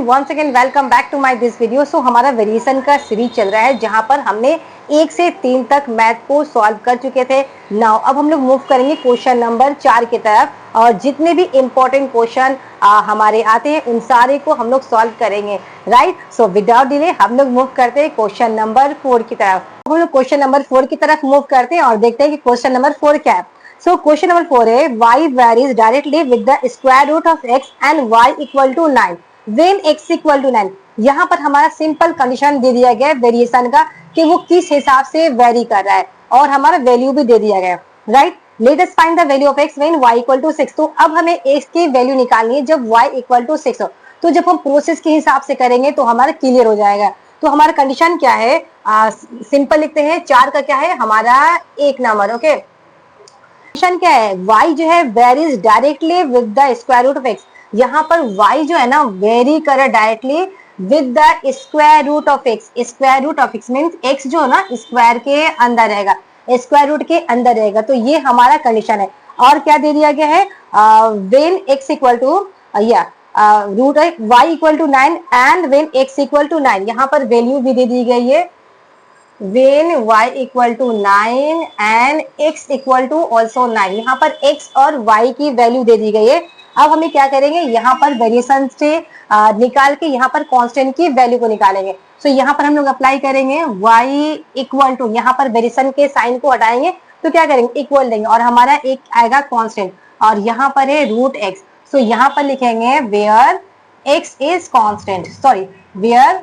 Once again welcome back to my this video. So हमारा variation का series चल रहा है जहां पर हमने 1 से 3 तक मैथ को सॉल्व कर चुके थे। नाउ अब हम लोग मूव करेंगे क्वेश्चन नंबर 4 की तरफ और जितने भी इंपॉर्टेंट क्वेश्चन हमारे आते हैं उन सारे को हम लोग सॉल्व करेंगे, राइट। सो विदाउट डिले हम लोग मूव करते हैं क्वेश्चन नंबर 4 की तरफ। हम लोग क्वेश्चन नंबर 4 की तरफ मूव करते हैं और देखते हैं कि क्वेश्चन नंबर 4 क्या है। So question number 4 है y varies directly with the square root of x and y equal to 9 when x equal to 9। यहाँ पर हमारा सिंपल कंडीशन दे दिया गया है वेरिएशन का कि वो किस हिसाब से वेरी कर रहा है और हमारा वैल्यू भी दे दिया गया है, right. Let us find the value of x when y equal to 6। तो अब हमें x की वैल्यू निकालनी है जब y इक्वल टू 6 हो। तो जब हम प्रोसेस के हिसाब से करेंगे तो हमारा क्लियर हो जाएगा। तो हमारा कंडीशन क्या है, सिंपल लिखते हैं। 4 का क्या है हमारा 1 नंबर, ओके। कंडीशन क्या है, y जो है varies directly with the square root of x। यहाँ पर y जो है ना वेरी करे directly with the square root of x। Square root of x means x जो है ना स्क्वायर के अंदर रहेगा, स्क्वायर रूट के अंदर रहेगा। तो ये हमारा कंडीशन है। और क्या दे दिया गया है, when x equal to root y equal to 9 and when x equal to 9। यहाँ पर वैल्यू भी दे दी गई है when y equal to 9 and x equal to also 9। यहाँ पर x और y की वैल्यू दे दी गई है। अब हमें क्या करेंगे, यहाँ पर वेरिएशन से निकाल के यहाँ पर कांस्टेंट की वैल्यू को निकालेंगे। तो यहाँ पर हम लोग अप्लाई करेंगे y इक्वल टू, यहाँ पर वेरिएशन के साइन को हटाएंगे तो क्या करेंगे इक्वल देंगे और हमारा एक आएगा कांस्टेंट और यहाँ पर है रूट x। तो यहाँ पर लिखेंगे where x is constant, sorry where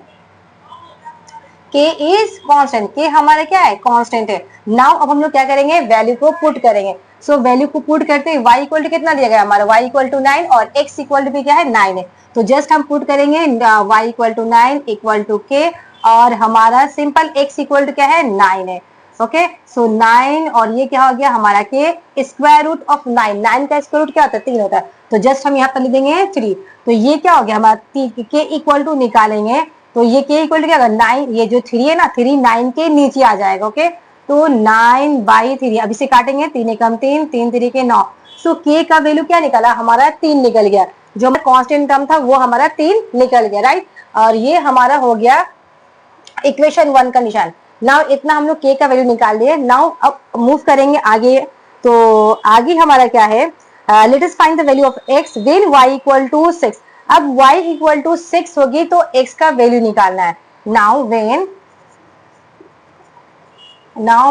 k is constant. k हमारा क्या है कांस्टेंट है। नाउ अब हम लोग क्या करेंगे, वैल्यू को पुट करेंगे। सो वैल्यू को पुट करते हैं y इक्वल टू कितना दिया गया हमारा, y इक्वल टू 9 और x इक्वल टू भी क्या है 9 है। तो जस्ट हम पुट करेंगे y equal to 9 equal to k और हमारा सिंपल x इक्वल टू क्या है 9 है, ओके। सो 9 और ये क्या हो गया हमारा k स्क्वायर रूट ऑफ 9। 9 का स्क्वायर रूट क्या होता है 3 होता है। तो जस्ट हम यहाँ पर लिख देंगे 3। तो ये क्या हो गया हमारा k इक्वल टू निकालेंगे तो ये k इक्वल टू क्या होगा 9, ये जो 3 है ना 3 9 के नीचे आ जाएगा, ओके। तो 9/3 अब इसे काटेंगे 3 एकम 3 3 3 के 9। सो k का वैल्यू क्या निकला हमारा 3 निकल गया। जो हमारा कांस्टेंट टर्म था वो हमारा 3 निकल गया, राइट। और ये हमारा हो गया इक्वेशन 1 कंडीशन। नाउ इतना हम लोग k का वैल्यू निकाल लिए। नाउ अब मूव करेंगे आगे। तो आगे हमारा क्या है, let us find the value of x when y equal to 6। अब y इक्वल टू 6 होगी तो x का वैल्यू निकालना है। Now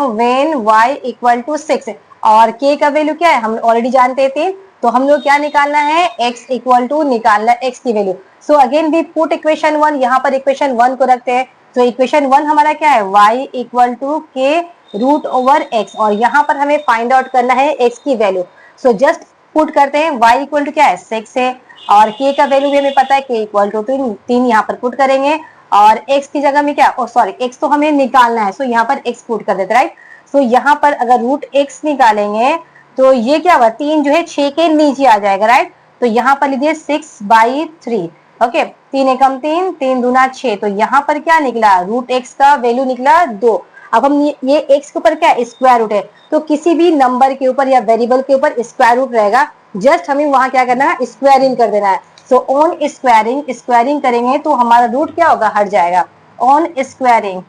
when y equal to 6 और k का वैल्यू क्या है हम ऑलरेडी जानते थे। तो हम लोग क्या निकालना है, x इक्वल टू निकालना है x की value. So again we put equation 1, यहाँ पर इक्वेशन 1 को रखते हैं। तो इक्वेशन 1 हमारा क्या है y equal to k root over x और यहाँ पर हमें फाइंड आउट करना है x की वैल्यू। सो जस्ट पुट करते हैं y इक्वल टू क्या है 6 है और k का वैल्यू भी हमें पता है k इक्वल टू 3 यहाँ पर पुट करेंगे और x की जगह में क्या, सॉरी x तो हमें निकालना है। सो यहाँ पर x पुट कर देते, राइट। सो यहाँ पर अगर रूट x निकालेंगे तो ये क्या हुआ 3 जो है 6 के नीचे आ जाएगा, राइट। तो यहाँ पर लीजिए 6/3, ओके। 3 एकम 3 3 दूना 6। तो यहाँ पर क्या निकला रूट x का वैल्यू निकला 2। अब हम ये x के ऊपर क्या स्क्वायर रूट है तो किसी भी नंबर के ऊपर या वेरिएबल के ऊपर स्क्वायर रूट रहेगा, जस्ट हमें वहां क्या करना है स्क्वायरिंग कर देना है। सो ऑन स्क्वायरिंग करेंगे तो हमारा रूट क्या होगा हट जाएगा ऑन स्क्वायरिंग।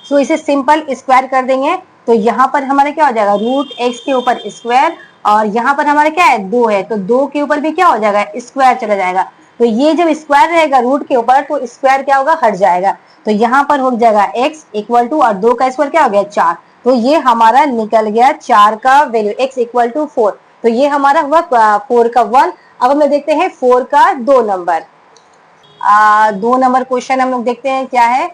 सो इसे सिंपल स्क्वायर कर देंगे तो यहाँ पर हमारा क्या हो जाएगा रूट x के ऊपर स्क्वायर और यहाँ पर हमारा क्या है 2 है तो 2 के ऊपर भी क्या हो जाएगा स्क्वायर चला जाएगा। तो ये जब स्क्वायर रहेगा रूट के ऊपर तो स्क्वायर क्या होगा हट जाएगा। तो यहाँ पर हो जाएगा x इक्वल टू और 2 का स्क्वायर क्या हो गया 4। तो ये हमारा निकल गया 4 का वैल्यू x इक्वल टू 4। तो ये हमारा हुआ 4 का 1। अब हम देखते हैं 4 का 2 नंबर। 2 नंबर क्वेश्चन हम लोग देखते हैं क्या है।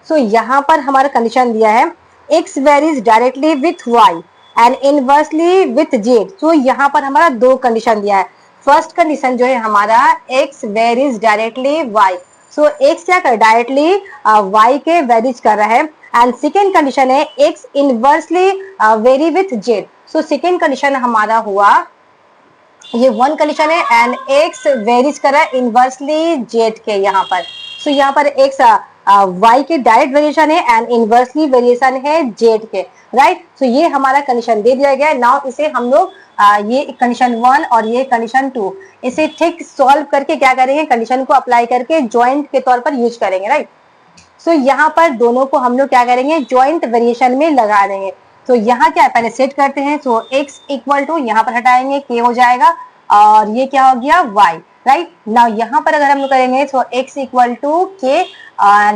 सो यहाँ पर हमारा कंडीशन दिया है x varies directly with y and inversely with z। तो यहाँ पर हमारा 2 कंडीशन दिया है। फर्स्ट कंडीशन जो है हमारा x वेरीज डायरेक्टली y। सो x क्या कर डायरेक्टली y के वेरीज कर रहा है एंड सेकेंड कंडीशन है x inversely very with z। So second condition हमारा हुआ ये 1 कंडीशन है एंड x वेरीज कर रहा है इनवर्सली z के यहाँ पर। सो यहाँ पर x y के डायरेक्ट वेरिएशन है एंड इनवर्सली वेरिएशन है z के, राइट। सो ये हमारा कंडीशन दे दिया गया है। नाउ इसे हम लोग ये कंडीशन 1 और ये कंडीशन 2, इसे ठीक सॉल्व करके क्या करेंगे, कंडीशन को अप्लाई करके ज्वाइंट के तौर पर यूज करेंगे, राइट। सो यहाँ पर दोनों को हम लोग क्या करेंगे, ज्वाइंट वेरिएशन में लगा देंगे। तो यहाँ क्या है, पहले सेट करते हैं। सो x इक्वल टू यहाँ पर हटाएंगे k हो जाएगा, और ये क्या हो गया y, राइट। नाउ यहाँ पर अगर हम लोग करेंगे तो x equal to k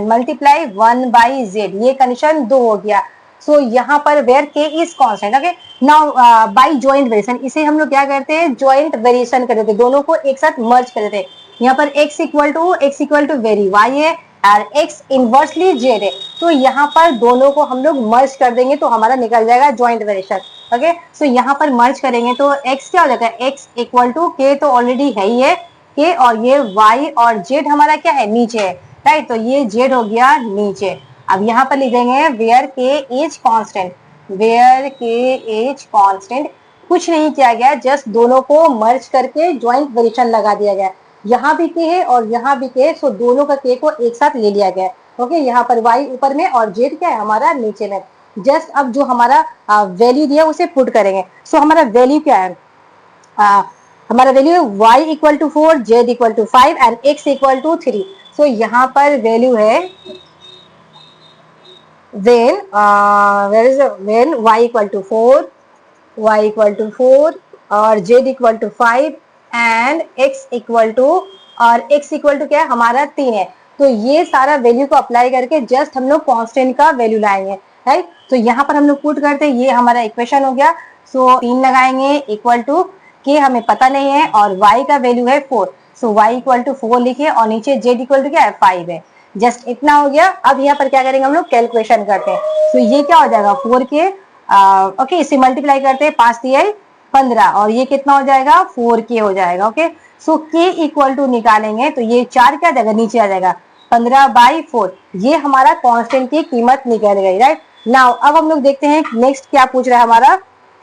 multiply 1/z, ये कंडीशन 2 हो गया। सो यहाँ पर where k is constant, okay. Now by joint variation, इसे हम लोग क्या करते हैं, ज्वाइंट वेरिएशन कर देते हैं, दोनों को एक साथ मर्ज कर देते हैं। यहाँ पर x equal to vary y है और x इनवर्सली z है, तो यहाँ पर दोनों को हम लोग मर्ज कर देंगे तो हमारा निकल जाएगा ज्वाइंट वेरिएशन, ओके। सो यहाँ पर मर्ज करेंगे तो x क्या हो जाएगा, x इक्वल टू k तो ऑलरेडी है ही है k, और ये y और z हमारा क्या है, नीचे है, राइट। तो ये z हो गया नीचे। अब यहाँ पर लिखेंगे where k is constant, where k is constant, कुछ नहीं किया गया, जस्ट दोनों को मर्ज करके ज्वाइंट वेरिएशन लगा दिया गया। यहाँ भी के है और यहाँ भी के, सो दोनों का के को एक साथ ले लिया गया, ओके। यहाँ पर y ऊपर में और z क्या है हमारा नीचे में। जस्ट अब जो हमारा वैल्यू दिया उसे पुट करेंगे। सो हमारा वैल्यू क्या है, हमारा वैल्यू है y equal to 4, z equal to 5 and x equal to 3। So यहाँ पर वैल्यू है when y equal to 4, y equal to 4 और z equal to 5 and x equal to, और x इक्वल टू क्या है हमारा 3 है। तो ये सारा वैल्यू को अप्लाई करके जस्ट हम लोग कांस्टेंट का वैल्यू लाएंगे, राइट। तो यहाँ पर हम लोग पुट करते हैं, ये हमारा इक्वेशन हो गया। सो 3 लगाएंगे इक्वल टू के हमें पता नहीं है और y का वैल्यू है 4, सो y इक्वल टू 4 लिखे और नीचे z इक्वल टू क्या है 5 है। जस्ट इतना हो गया। अब यहाँ पर क्या करेंगे हम लोग, कैलकुलेशन करते हैं। तो ये क्या हो जाएगा 4 के, ओके, इसे मल्टीप्लाई करते हैं, 5 दिया 15 और ये कितना हो जाएगा 4k हो जाएगा, okay. So k equal to निकालेंगे तो ये 4 क्या जाएगा, नीचे आ जाएगा 15/4, ये हमारा कांस्टेंट की कीमत निकल गई, राइट। नाउ अब हम लोग देखते हैं नेक्स्ट क्या पूछ रहा है हमारा।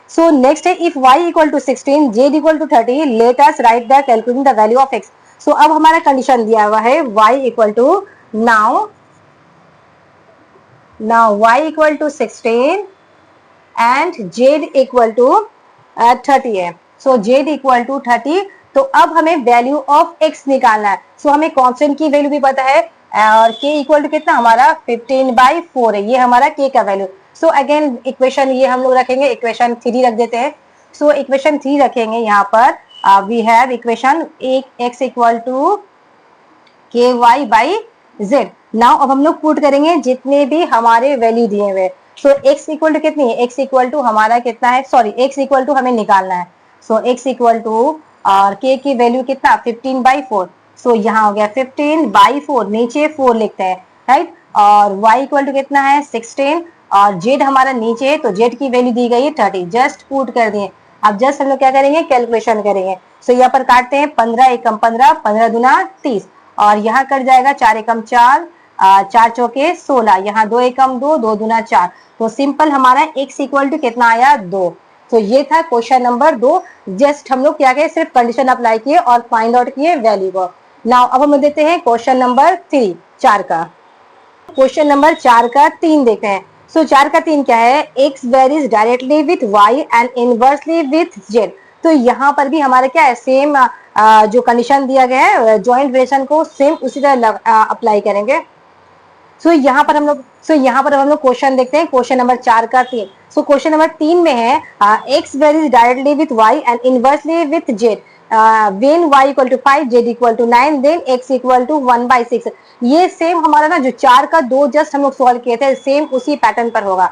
सो नेक्स्ट है if y equal to 16, z equal to 30, let us write the calculating the value of x। So अब हमारा कंडीशन दिया हुआ है y equal to, now y equal to 16 and z equal to 30 है। सो z equal to 30, तो अब हमें value of x निकालना है। सो हमें कांस्टेंट की वैल्यू भी पता है और k इक्वल टू कितना हमारा 15/4 है, ये हमारा k का वैल्यू। सो अगेन इक्वेशन ये हम लोग रखेंगे, इक्वेशन 3 रख देते हैं। सो इक्वेशन 3 रखेंगे यहाँ पर, we have equation x equal to ky/z। Now अब हम लोग पुट करेंगे जितने भी हमारे वैल्यू दिए हुए। सो x इक्वल टू कितनी है, x इक्वल टू हमारा कितना है, सॉरी x इक्वल टू हमें निकालना है। सो x इक्वल टू और k की वैल्यू कितना 15/4, सो यहाँ हो गया 15/4, नीचे 4 लिखते हैं, राइट। और y इक्वल टू कितना है 16 और z हमारा नीचे है तो z की वैल्यू दी गई है 30, जस्ट पुट कर दिए। अब जस्ट हम लोग क्या करेंगे, कैलकुलेशन करेंगे। सो यहाँ पर काटते हैं 15 एकम 15, 15 दूना 30 और यहाँ कट जाएगा 4 एकम 4, 4 चौके 16, यहाँ 2 एकम 2, 2 दूना 4। तो सिंपल हमारा x इक्वल टू कितना आया 2। तो ये था क्वेश्चन नंबर 2। जस्ट हम लोग क्या किए, सिर्फ कंडीशन अप्लाई किए और फाइंड आउट किए वैल्यू को। नाउ अब हम देते हैं क्वेश्चन नंबर 3, 4 का। क्वेश्चन नंबर 4 का 3 देखते हैं। सो 4 का 3 क्या है, x varies directly with y and inversely with z। तो यहाँ पर भी हमारा क्या है, सेम जो कंडीशन दिया गया है ज्वाइंट वेरिएशन को सेम उसी तरह अप्लाई करेंगे। सो यहाँ पर हम लोग क्वेश्चन देखते हैं, क्वेश्चन नंबर 4 का 3। सो क्वेश्चन नंबर 3 में है x varies directly with y and inversely with z, when y equal to 5, z equal to 9, then x equal to 1/6। ये सेम हमारा ना जो 4 का 2 जस्ट हम लोग सॉल्व किए थे, सेम उसी पैटर्न पर होगा।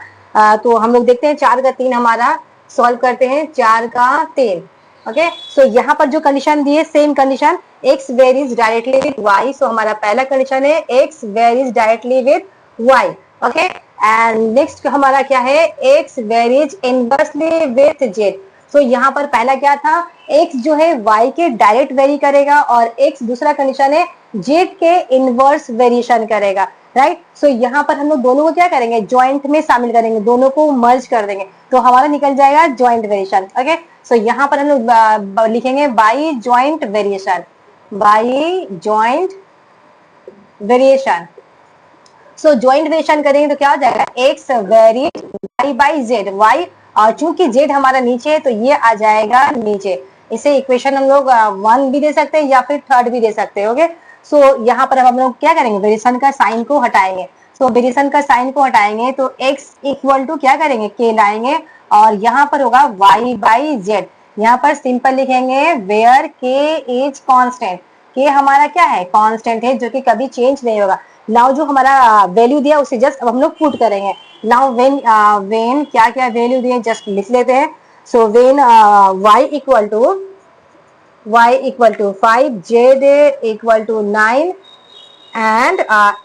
तो हम लोग देखते हैं 4 का 3 हमारा सॉल्व करते हैं, 4 का 3, ओके। सो यहाँ पर जो कंडीशन दी है same condition, x varies directly with y। सो हमारा पहला कंडीशन है x varies directly with y, okay. And next हमारा क्या है, x varies inversely with z। सो यहाँ पर पहला क्या था, x जो है y के डायरेक्ट वेरी करेगा और x दूसरा कंडीशन है z के इनवर्स वेरिएशन करेगा, राइट। सो यहाँ पर हम लोग दोनों को क्या करेंगे, ज्वाइंट में शामिल करेंगे, दोनों को मर्ज कर देंगे तो हमारा निकल जाएगा ज्वाइंट वेरिएशन, ओके। सो यहाँ पर हम लोग लिखेंगे by joint variation, by joint variation. So joint variation करेंगे तो क्या हो जाएगा, x varies y by z, y और चूंकि जेड हमारा नीचे है तो ये आ जाएगा नीचे। इसे इक्वेशन हम लोग 1 भी दे सकते हैं या फिर 3rd भी दे सकते हैं। ओके, सो यहाँ पर हम लोग क्या करेंगे, वेरिएशन का साइन को हटाएंगे। सो वेरिएशन का साइन को हटाएंगे तो x इक्वल टू क्या करेंगे, k लाएंगे और यहाँ पर होगा y बाई जेड। यहाँ पर सिंपल लिखेंगे where k is constant. k हमारा क्या है, कांस्टेंट है जो कि कभी चेंज नहीं होगा। नाउ जो हमारा वैल्यू दिया उसे जस्ट अब हम लोग पुट करेंगे। नाउ वेन क्या क्या वैल्यू दिए जस्ट लिख लेते हैं। So when y equal to 5, z equal to 9 and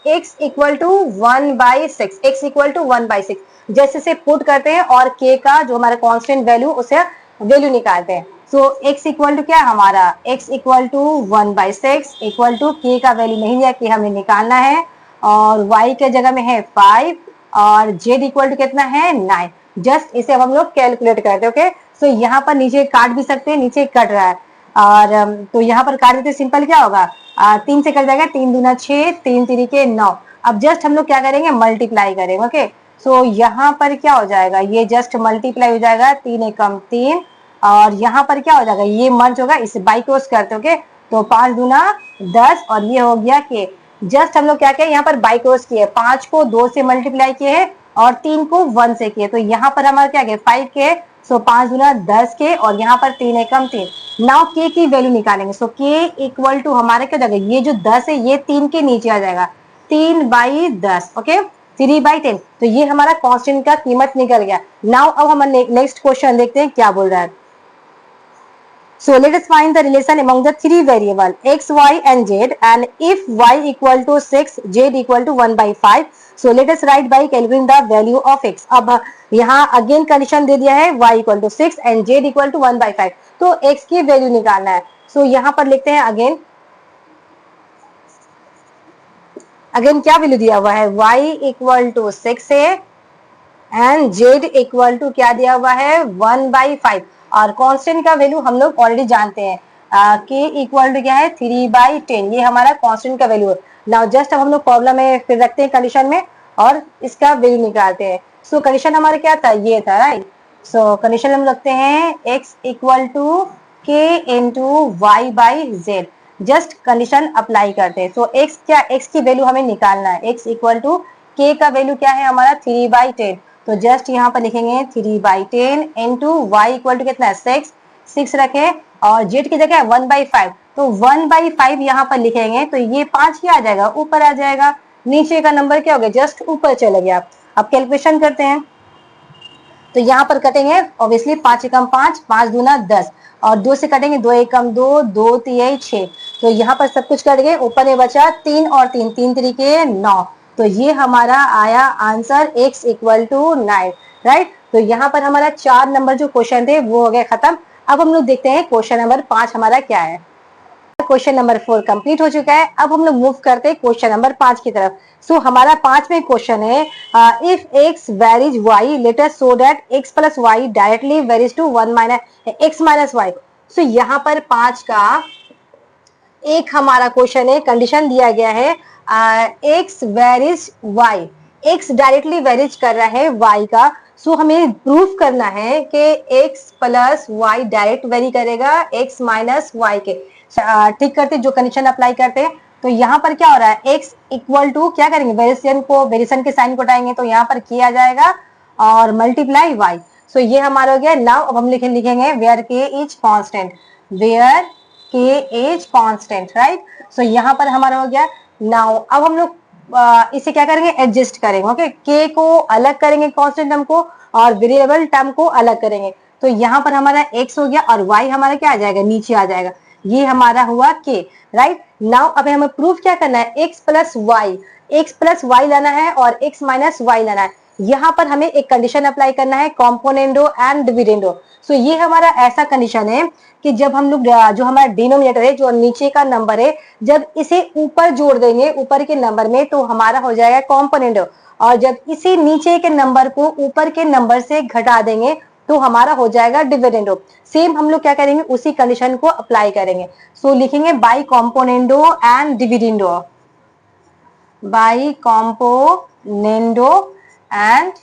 x equal to 1/6, x equal to 1/6 जैसे से पुट करते हैं और k का जो हमारा कांस्टेंट वैल्यू उसे वैल्यू निकालते हैं। सो x इक्वल टू क्या हमारा, x equal to 1/6 equal to k का वैल्यू नहीं दिया, k हमें निकालना है और y के जगह में है 5 और z इक्वल टू कितना है 9। जस्ट इसे अब हम लोग कैलकुलेट करते हैं। ओके, सो यहाँ पर नीचे काट भी सकते हैं, नीचे कट रहा है और तो यहाँ पर काट देते सिंपल क्या होगा, 3 से कट जाएगा, 3 दूना 6, 3 तिरिके 9। अब जस्ट हम लोग क्या करेंगे, मल्टीप्लाई करेंगे। ओके, सो यहाँ पर क्या हो जाएगा, ये जस्ट मल्टीप्लाई हो जाएगा, 3 एकम 3 और यहाँ पर क्या हो जाएगा, ये मर्ज होगा, इसे बाई क्रॉस करते। ओके, तो 5 दूना 10 और ये हो गया के। जस्ट हम लोग क्या किए, यहाँ पर बाई क्रॉस किए, 5 को 2 से मल्टीप्लाई किए हैं और 3 को 1 से किए, तो यहाँ पर हमारा क्या किया 5 के। सो 5 दूना 10 के और यहाँ पर 3 एकम 3। नाउ के की वैल्यू निकालेंगे। सो के इक्वल टू हमारे क्या जाएगा, ये जो 10 है ये 3 के नीचे आ जाएगा, 3/10। ओके, 3/10, तो ये हमारा कांस्टेंट का कीमत निकल गया। नाउ अब हम नेक्स्ट क्वेश्चन देखते हैं क्या बोल रहा है। So let us find the relation among the three variable x, y and z, and if y equal to 6, z equal to 1/5. So let us write by calculating the value of x. अब यहाँ again condition दे दिया है y equal to 6 and z equal to 1/5, तो x की value निकालना है। सो यहाँ पर लिखते हैं अगेन क्या वैल्यू दिया हुआ है, y इक्वल टू 6 है एंड z इक्वल टू क्या दिया हुआ है 1/5 और कांस्टेंट का वैल्यू हम लोग ऑलरेडी जानते हैं, k इक्वल टू क्या है 3/10, ये हमारा कांस्टेंट का वैल्यू है। नाउ जस्ट अब हम लोग प्रॉब्लम में फिर रखते हैं कंडीशन में और इसका वैल्यू निकालते हैं। सो कंडीशन हमारा क्या था, ये था राइट। सो कंडीशन हम रखते हैं x equal to k into y by z, just condition apply करते हैं। सो x की वैल्यू हमें निकालना है, x इक्वल टू k का वैल्यू क्या है हमारा 3/10, तो जस्ट यहाँ पर लिखेंगे 3/10 इंटू वाई इक्वल टू कितना है 6 रखे और जेड की जगह 1/5, तो 1/5 यहाँ पर लिखेंगे तो ये 5 ही आ जाएगा, ऊपर आ जाएगा। नीचे का नंबर क्या हो गया, जस्ट ऊपर चले गया। अब कैलकुलेशन करते हैं तो यहाँ पर कटेंगे ऑब्वियसली 5 एकम 5, 5 दूना 10 और 2 से कटेंगे 2 एकम 2, 2 तिहाई 6, तो यहाँ पर सब कुछ कट गए, ऊपर में बचा 3 और 3, 3 तरीके 9, तो ये हमारा आया answer x equal to 9 right. तो यहाँ पर हमारा 4 नंबर जो क्वेश्चन थे वो हो गए खत्म। अब हम लोग देखते हैं क्वेश्चन नंबर 5 हमारा क्या है। क्वेश्चन नंबर 4 कंप्लीट हो चुका है। अब हम लोग मूव करते हैं क्वेश्चन नंबर 5 की तरफ। सो हमारा 5वें क्वेश्चन है if x varies y let us show that x plus y directly varies to 1 minus x minus y। So यहाँ पर 5 का एक हमारा क्वेश्चन है, कंडीशन दिया गया है x varies y, x directly varies कर रहा है y का। सो हमें प्रूफ करना है कि x plus y direct vary करेगा x माइनस वाई के। ठीक करते जो कंडीशन अप्लाई करते हैं तो यहाँ पर क्या हो रहा है x इक्वल टू क्या करेंगे, वेरिएशन के साइन को उठाएंगे तो यहाँ पर किया जाएगा और मल्टीप्लाई y। सो ये हमारा हो गया। नाउ अब हम लिखेंगे where k is constant, where k is constant right. So यहाँ पर हमारा हो गया। नाउ अब हम लोग इसे क्या करेंगे, एडजस्ट करेंगे। ओके, k को अलग करेंगे कांस्टेंट टर्म को और वेरिएबल टर्म को अलग करेंगे, तो यहाँ पर हमारा x हो गया और y हमारा क्या आ जाएगा, नीचे आ जाएगा। ये हमारा हुआ k राइट। नाउ अब हमें प्रूफ क्या करना है, x प्लस वाई लाना है और x माइनस वाई लाना है। यहाँ पर हमें एक कंडीशन अप्लाई करना है, कॉम्पोनेंडो एंड डिविडेंडो। सो ये हमारा ऐसा कंडीशन है कि जब हम लोग जो हमारा डिनोमिनेटर है, जो नीचे का नंबर है, जब इसे ऊपर जोड़ देंगे ऊपर के नंबर में तो हमारा हो जाएगा कॉम्पोनेंडो, और जब इसी नीचे के नंबर को ऊपर के नंबर से घटा देंगे तो हमारा हो जाएगा डिविडेंडो। सेम हम लोग क्या करेंगे, उसी कंडीशन को अप्लाई करेंगे। सो लिखेंगे by componendo and dividendo, by componendo and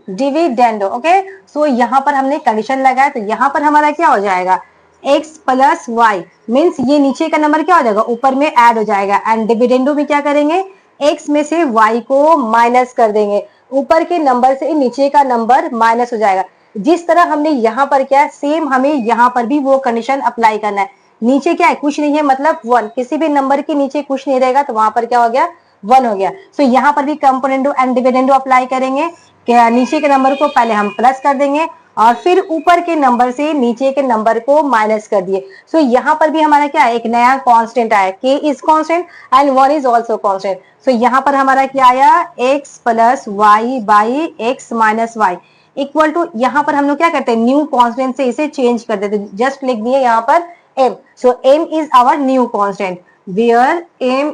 dividendo. Okay, so यहाँ पर हमने कंडीशन लगाया, तो यहाँ पर हमारा क्या हो जाएगा, x प्लस वाई, मीन्स ये नीचे का नंबर क्या हो जाएगा, ऊपर में ऐड हो जाएगा, एंड डिविडेंडो में क्या करेंगे, x में से y को माइनस कर देंगे, ऊपर के नंबर से नीचे का नंबर माइनस हो जाएगा। जिस तरह हमने यहाँ पर क्या, सेम हमें यहाँ पर भी वो कंडीशन अप्लाई करना है। नीचे क्या है, कुछ नहीं है, मतलब 1, किसी भी नंबर के नीचे कुछ नहीं रहेगा, तो वहां पर क्या हो गया, 1 हो गया। सो यहाँ पर भी कंपोनेंडो एंड डिविडेंडो अप्लाई करेंगे। क्या, नीचे के नंबर को पहले हम प्लस कर देंगे और फिर ऊपर के नंबर से नीचे के नंबर को माइनस कर दिए। सो यहाँ पर भी हमारा क्या है, एक नया कांस्टेंट आया, k is constant and 1 is also constant. So यहाँ पर हमारा क्या आया, x plus y by x minus y equal to, यहाँ पर हम लोग क्या करते हैं, न्यू कांस्टेंट से इसे चेंज कर देते, जस्ट लिख दिए यहाँ पर m। So m is our new constant, where m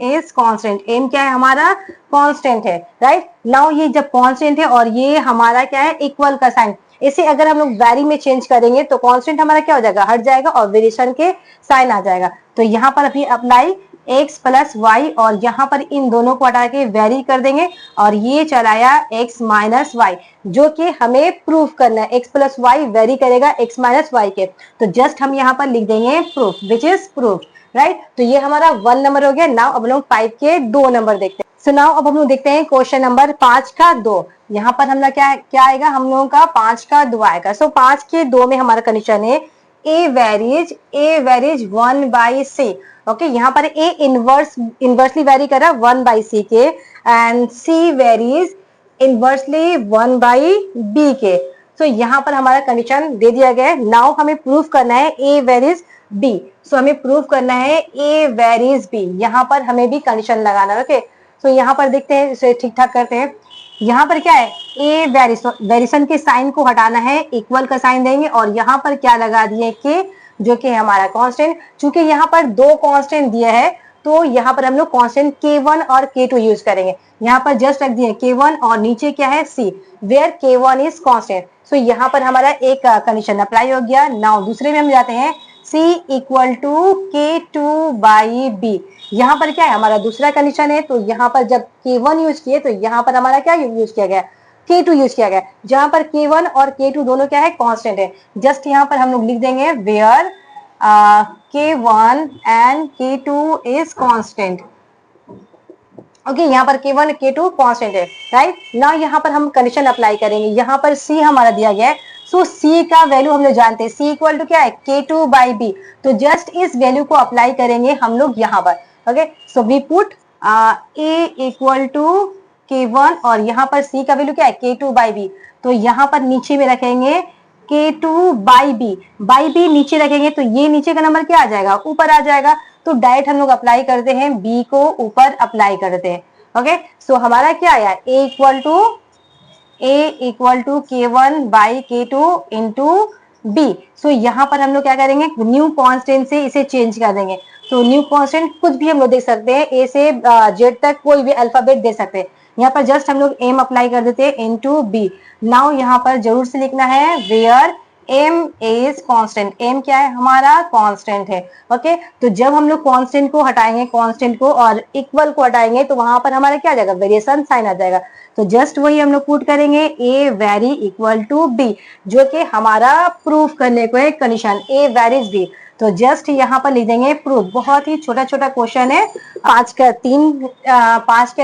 is constant, m क्या है, हमारा कांस्टेंट है, राइट। नाउ ये जब कांस्टेंट है और ये हमारा क्या है, इक्वल का साइन, इसे अगर हम लोग वैरी में चेंज करेंगे तो कांस्टेंट हमारा क्या हो जाएगा, हट जाएगा और वेरिएशन के साइन आ जाएगा। तो यहाँ पर अभी अप्लाई x प्लस वाई, और यहाँ पर इन दोनों को हटा के वेरी कर देंगे, और ये चलाया x माइनस वाई, जो कि हमें प्रूफ करना है, x प्लस वाई वेरी करेगा x माइनस वाई के, तो जस्ट हम यहाँ पर लिख देंगे proof, which is proof, right. तो ये हमारा 1 नंबर हो गया। नाउ अब लोग 5 के 2 नंबर देखते हैं। सो नाउ अब हम लोग देखते हैं क्वेश्चन नंबर 5 का 2। यहाँ पर हम लोग क्या क्या आएगा, हम लोगों का 5 का 2 आएगा। सो 5 के 2 में हमारा कंडीशन है ए वेरीज 1 बाई सी। ओके, यहाँ पर ए इनवर्सली वेरी कर रहा है 1 बाई सी के, and c varies inversely 1 by b के। सो यहाँ पर हमारा कंडीशन दे दिया गया है। नाउ हमें प्रूफ करना है ए वेरीज बी। सो हमें प्रूफ करना है ए वेरीज बी, यहाँ पर हमें भी कंडीशन लगाना है। ओके, सो यहाँ पर देखते हैं, इसे ठीक ठाक करते हैं। यहाँ पर क्या है, ए वेरीज, वेरिएशन के साइन को हटाना है, इक्वल का साइन देंगे, और यहाँ पर क्या लगा दिए के, जो कि हमारा कांस्टेंट। चूंकि यहाँ पर 2 कांस्टेंट दिया है, तो यहाँ पर हम लोग कांस्टेंट k1 और k2 यूज करेंगे। यहाँ पर जस्ट रख दिए k1 और नीचे क्या है c, where k1 is constant. So यहाँ पर हमारा एक कंडीशन अप्लाई हो गया। नाउ दूसरे में हम जाते हैं, c equal to k2 by b। यहाँ पर क्या है, हमारा दूसरा कंडीशन है, तो यहाँ पर जब k1 यूज किए तो यहाँ पर हमारा क्या यूज किया गया, k2 यूज किया गया, जहां पर k1 और k2 दोनों क्या है, कांस्टेंट है। जस्ट यहाँ पर हम लोग लिख देंगे where k1 and k2 is constant. Okay, यहाँ पर k1 k2 कांस्टेंट है, राइट। नाउ यहाँ पर हम कंडीशन अप्लाई करेंगे। यहाँ पर c हमारा दिया गया है, सो c का वैल्यू हम लोग जानते हैं, c इक्वल टू क्या है, k2 बाई b। तो जस्ट इस वैल्यू को अप्लाई करेंगे हम लोग यहाँ पर। Okay, so we put a equal to k1, और यहाँ पर c का वैल्यू क्या है, k2 बाई b। तो यहाँ पर नीचे में रखेंगे k2 बाई b नीचे रखेंगे, तो ये नीचे का नंबर क्या आ जाएगा, ऊपर आ जाएगा। तो डायरेक्ट हम लोग अप्लाई करते हैं, b को ऊपर अप्लाई करते हैं। ओके, सो हमारा क्या आया, a equal to k1 by k2 into b। So यहाँ पर हम लोग क्या करेंगे, न्यू कांस्टेंट से इसे चेंज कर देंगे। तो न्यू कांस्टेंट कुछ भी हम लोग दे सकते हैं, ए से जेड तक कोई भी अल्फाबेट दे सकते हैं। यहाँ पर जस्ट हम लोग m अप्लाई कर देते हैं इनटू b। नाउ यहाँ पर जरूर से लिखना है where m is constant, m क्या है, हमारा कांस्टेंट है। ओके, तो जब हम लोग कांस्टेंट को हटाएंगे, कांस्टेंट को और इक्वल को हटाएंगे, तो वहां पर हमारा क्या आ जाएगा, वेरिएशन साइन आ जाएगा। तो जस्ट वही हम लोग पुट करेंगे a vary equal to b, जो कि हमारा प्रूफ करने को है कंडीशन a वेरीज b। तो जस्ट यहाँ पर लिख देंगे प्रूफ। बहुत ही छोटा छोटा क्वेश्चन है, 5 का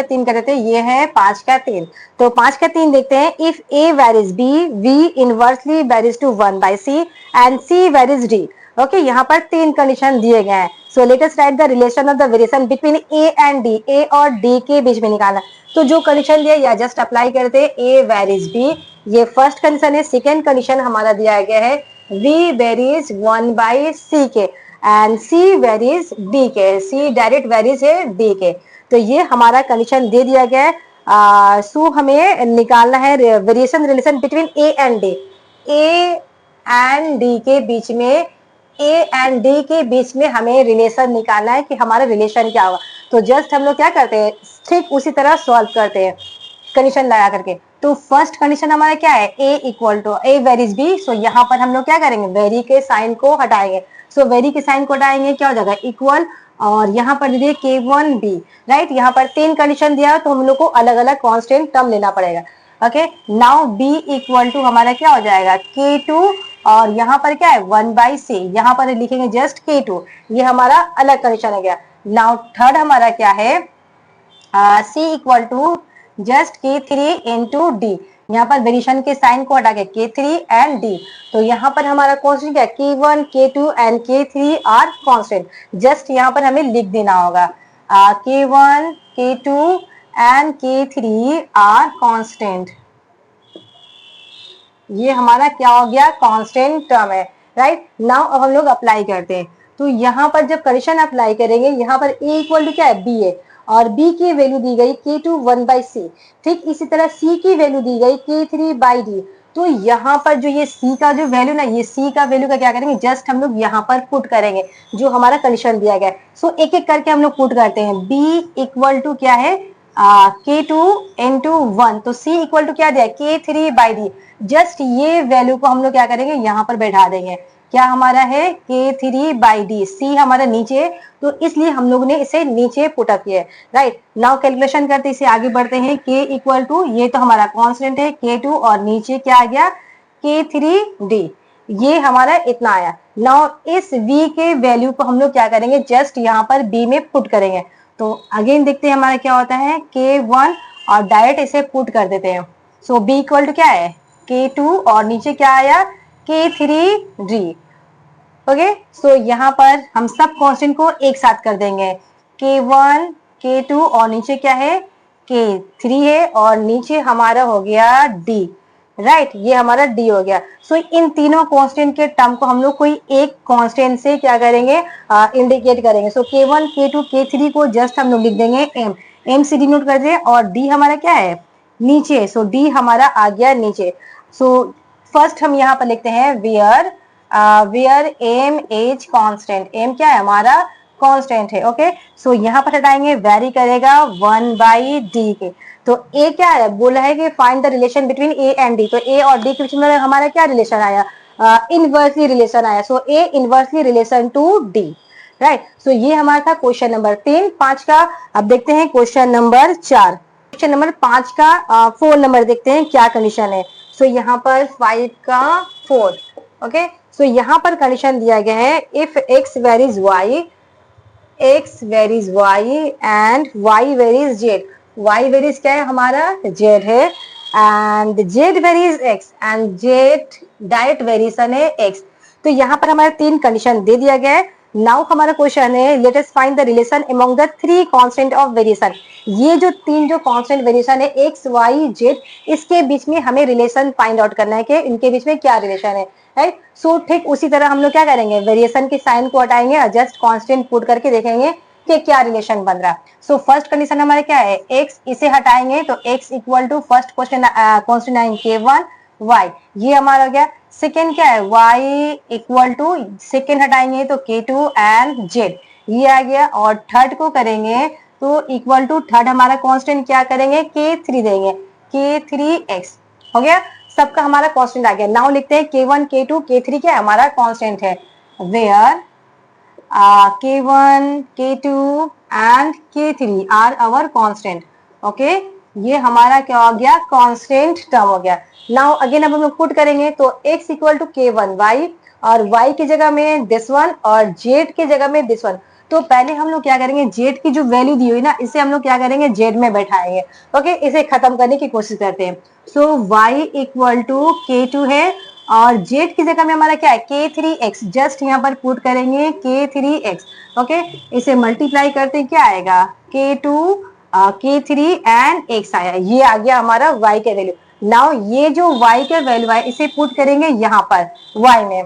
3 कर देते हैं, ये है 5 का 3। तो 5 का 3 देखते हैं, if a varies b, v inversely varies to 1 by c and c varies d। Okay, यहाँ पर 3 कंडीशन दिए गए हैं। So let us write the relation of the variation between a and d, a और d के बीच में निकालना। तो जो कंडीशन दिया या जस्ट अप्लाई करते हैं, a वेरीज b, ये फर्स्ट कंडीशन है। सेकेंड कंडीशन हमारा दिया गया है v वेरीज 1 बाई c के एंड c वेरीज d के, c डायरेक्ट वेरीज है d के। तो ये हमारा कंडीशन दे दिया गया है। सो हमें निकालना है variation relation between a and d, a and d के बीच में, a एंड d के बीच में हमें रिलेशन निकालना है कि हमारा रिलेशन क्या होगा। तो जस्ट हम लोग क्या करते हैं, ठीक उसी तरह सॉल्व करते हैं कंडीशन लगा करके। तो फर्स्ट कंडीशन हमारा क्या है, a equal to a varies b। So यहाँ पर हम लोग क्या करेंगे, वेरी के साइन को हटाएंगे। सो वेरी के साइन को हटाएंगे, क्या हो जाएगा, इक्वल, और यहाँ पर दीजिए k1 b, राइट। यहाँ पर 3 कंडीशन दिया है, तो हम लोग को अलग अलग कांस्टेंट टर्म लेना पड़ेगा। Okay, now b equal to हमारा क्या हो जाएगा K2 और यहाँ पर क्या है 1/c, यहाँ पर लिखेंगे जस्ट K2, ये हमारा अलग कंडीशन हो गया। नाउ थर्ड हमारा क्या है C equal to just K3 into d, यहाँ पर वेरिएशन के साइन को हटा के K3 एंड D, तो यहाँ पर हमारा कॉन्स्टेंट क्या है K1 K2 and K3 are constant, just यहाँ पर हमें लिख देना होगा K1 K2 and K3 are constant, ये हमारा क्या हो गया कांस्टेंट टर्म है, राइट। नाउ अब हम लोग अप्लाई करते हैं, तो यहाँ पर जब कंडीशन अप्लाई करेंगे, यहाँ पर A इक्वल टू क्या है B है और B की वैल्यू दी गई K2 1/c, ठीक इसी तरह C की वैल्यू दी गई K3/d, तो यहाँ पर जो ये C का जो वैल्यू ना, ये C का वैल्यू का क्या करेंगे जस्ट हम लोग यहाँ पर पुट करेंगे जो हमारा कंडीशन दिया गया है। सो एक एक करके हम लोग पुट करते हैं। B इक्वल टू क्या है K2 इंटू 1, तो C इक्वल टू क्या दिया है K3/d, जस्ट ये वैल्यू को हम लोग क्या करेंगे यहाँ पर बैठा देंगे, क्या हमारा है K3/d, C हमारा नीचे, तो इसलिए हम लोग ने इसे नीचे पुटअप किया है, राइट। नाउ कैलकुलेशन करते इसे आगे बढ़ते हैं। K इक्वल टू ये तो हमारा कांस्टेंट है K2 और नीचे क्या आ गया K3d, ये हमारा इतना आया। नाउ इस V के वैल्यू को हम लोग क्या करेंगे जस्ट यहाँ पर B में पुट करेंगे, तो अगेन देखते हैं हमारा क्या होता है K1 और डायरेक्ट इसे पुट कर देते हैं। सो B इक्वल टू क्या है K2 और नीचे क्या आया K3d, ओके। सो यहाँ पर हम सब कांस्टेंट को एक साथ कर देंगे, K1 K2 और नीचे क्या है K3 है और नीचे हमारा हो गया D, राइट, ये हमारा D हो गया। सो इन तीनों कांस्टेंट के टर्म को हम लोग कोई एक कांस्टेंट से क्या करेंगे इंडिकेट करेंगे। सो K1 K2 K3 को जस्ट हम लोग लिख देंगे M से डिनोट कर दें और D हमारा क्या है नीचे, सो D हमारा आ गया नीचे। सो फर्स्ट हम यहाँ पर लिखते हैं where M is constant, M क्या है हमारा कांस्टेंट है, ओके। सो यहाँ पर हटाएंगे वेरी करेगा 1/d के, तो A क्या है बोला है कि find the relation between A and D, तो A और D के बीच में हमारा क्या रिलेशन आया इनवर्सली रिलेशन आया, so A inversely relation to D, right. So ये हमारा था क्वेश्चन नंबर 3। 5 का अब देखते हैं क्वेश्चन नंबर 4। क्वेश्चन नंबर 5 का 4 नंबर देखते हैं क्या कंडीशन है। सो यहाँ पर 5 का 4, ओके। सो यहाँ पर कंडीशन दिया गया है if x varies y, x varies y and y varies z, y varies क्या है हमारा z है and z varies x and z direct variation है x, तो यहाँ पर हमारा 3 कंडीशन दे दिया गया है। नाउ हमारा क्वेश्चन है let us find the relation among the 3 constant of variation, ये जो 3 जो कांस्टेंट वेरिएशन है x y z, इसके बीच में हमें रिलेशन फाइंड आउट करना है कि इनके बीच में क्या रिलेशन है, राइट। सो ठीक उसी तरह हम लोग क्या करेंगे वेरिएशन के साइन को हटाएंगे और जस्ट कांस्टेंट पुट करके देखेंगे कि क्या रिलेशन बन रहा है। सो फर्स्ट कंडीशन हमारे क्या है x, इसे हटाएंगे तो x equal to first question constant आएंगे K1 y, ये हमारा हो गया। सेकेंड क्या है y इक्वल टू सेकेंड हटाएंगे तो K2 एंड z, ये आ गया। और थर्ड को करेंगे तो इक्वल टू थर्ड हमारा कांस्टेंट क्या करेंगे K3 देंगे, K3x हो गया, सबका हमारा कांस्टेंट आ गया। नाउ लिखते हैं K1 K2 K3 क्या हमारा कांस्टेंट है, where K1 K2 and K3 are our constant, okay. ये हमारा क्या हो गया कांस्टेंट टर्म हो गया। नाउ अगेन अब हम लोग पुट करेंगे तो x equal to K1 y और y की जगह में दिस वन और z की जगह में दिस वन, तो पहले हम लोग क्या करेंगे z की जो वैल्यू दी हुई ना इसे हम लोग क्या करेंगे z में बैठाएंगे, ओके। इसे खत्म करने की कोशिश करते हैं। सो y इक्वल टू K2 है और z की जगह में हमारा क्या है K3x, जस्ट यहाँ पर पुट करेंगे K3x, ओके। इसे मल्टीप्लाई करते क्या आएगा K2 K3 एंड x आया, ये आ गया हमारा y के वैल्यू। नाउ ये जो y के वैल्यू है इसे पुट करेंगे यहाँ पर y में।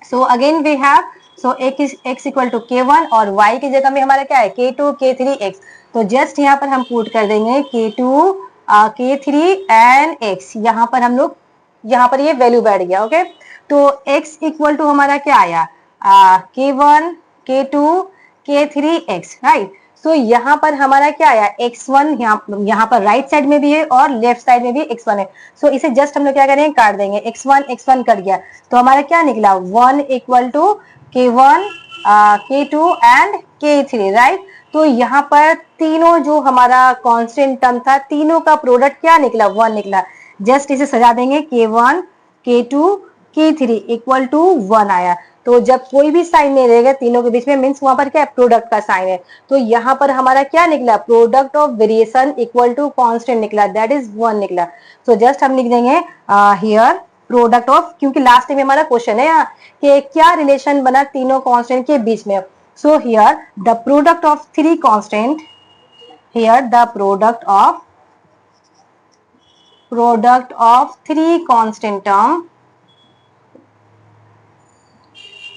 So again we have so x equal to K1 और y की जगह में हमारा क्या है K2 K3x, तो जस्ट यहाँ पर हम पुट कर देंगे K2 K3 एंड x, यहाँ पर हम लोग यहाँ पर ये वैल्यू बैठ गया, ओके। तो x इक्वल टू हमारा क्या आया K1 K2 K3x, right. So यहाँ पर हमारा क्या आया x1, यहाँ पर राइट साइड में भी है और लेफ्ट साइड में भी x1 है। सो इसे जस्ट हम लोग क्या करेंगे काट देंगे, x1 कट गया तो हमारा क्या निकला 1 equal to K1 K2 and K3, right. तो यहाँ पर तीनों जो हमारा कांस्टेंट टर्म था, तीनों का प्रोडक्ट क्या निकला, 1 निकला। जस्ट इसे सजा देंगे, K1 K2 K3 equal to 1 आया। तो जब कोई भी साइन नहीं रहेगा तीनों के बीच में, मीन्स वहां पर क्या है, प्रोडक्ट का साइन है। तो यहाँ पर हमारा क्या निकला, product of variation equal to constant निकला, दैट इज 1 निकला। सो जस्ट हम लिख देंगे हियर प्रोडक्ट ऑफ, क्योंकि लास्ट में हमारा क्वेश्चन है यहाँ कि क्या रिलेशन बना तीनों कांस्टेंट के बीच में। So here the product of 3 constant, here the product of 3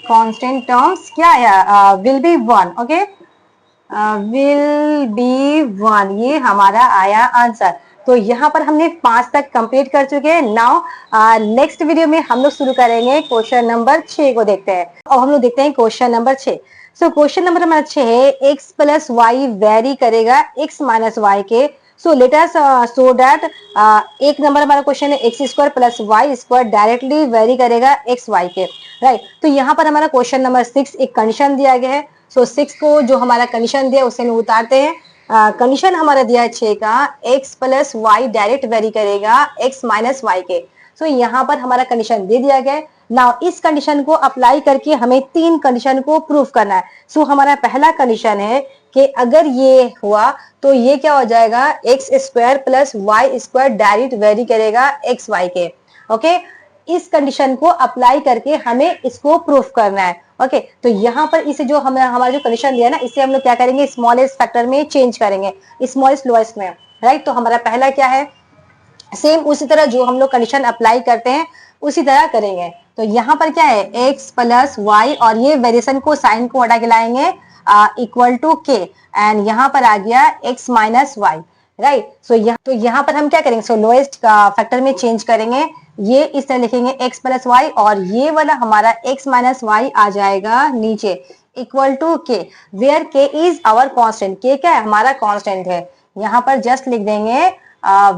constant terms क्या आया, will be 1, okay, will be 1, ये हमारा आया आंसर। तो यहाँ पर हमने 5 तक कंप्लीट कर चुके हैं। नाउ नेक्स्ट वीडियो में हम लोग शुरू करेंगे क्वेश्चन नंबर 6 को देखते हैं। अब हम लोग देखते हैं question number 6। So question number हमारा 6 है, x प्लस वाई वेरी करेगा x माइनस वाई के। So let us so that, एक नंबर हमारा क्वेश्चन है x square plus y square directly vary करेगा एक्स वाई के, राइट। तो यहाँ पर हमारा क्वेश्चन नंबर 6 एक कंडीशन दिया गया है। सो 6 को जो हमारा कंडीशन दिया उसे हम उतारते हैं। कंडीशन हमारा दिया है 6 का, x plus y direct vary करेगा x माइनस वाई के। सो यहाँ पर हमारा कंडीशन दे दिया गया है। नाउ इस कंडीशन को अप्लाई करके हमें 3 कंडीशन को प्रूव करना है। सो हमारा पहला कंडीशन है कि अगर ये हुआ तो ये क्या हो जाएगा, x square plus y square direct vary करेगा एक्स वाई के, ओके। इस कंडीशन को अप्लाई करके हमें इसको प्रूफ करना है, ओके। तो यहाँ पर इसे जो हमें हमारा जो कंडीशन दिया ना, इसे हम लोग क्या करेंगे, स्मॉलेस्ट फैक्टर में चेंज करेंगे, स्मॉलेस्ट लोएस्ट में, राइट। तो हमारा पहला क्या है, सेम उसी तरह जो हम लोग कंडीशन अप्लाई करते हैं उसी तरह करेंगे। तो यहाँ पर क्या है, एक्स प्लस वाई और ये वेरिएशन को साइन को हटा के लाएंगे इक्वल टू के, एंड यहाँ पर आ गया एक्स माइनस वाई, राइट। तो यहाँ पर हम क्या करेंगे, सो लोएस्ट का फैक्टर में चेंज करेंगे, ये इस तरह लिखेंगे x प्लस वाई और ये वाला हमारा x माइनस वाई आ जाएगा नीचे इक्वल टू के, वेयर के इज आवर कांस्टेंट, के क्या है, हमारा कांस्टेंट है। यहाँ पर जस्ट लिख देंगे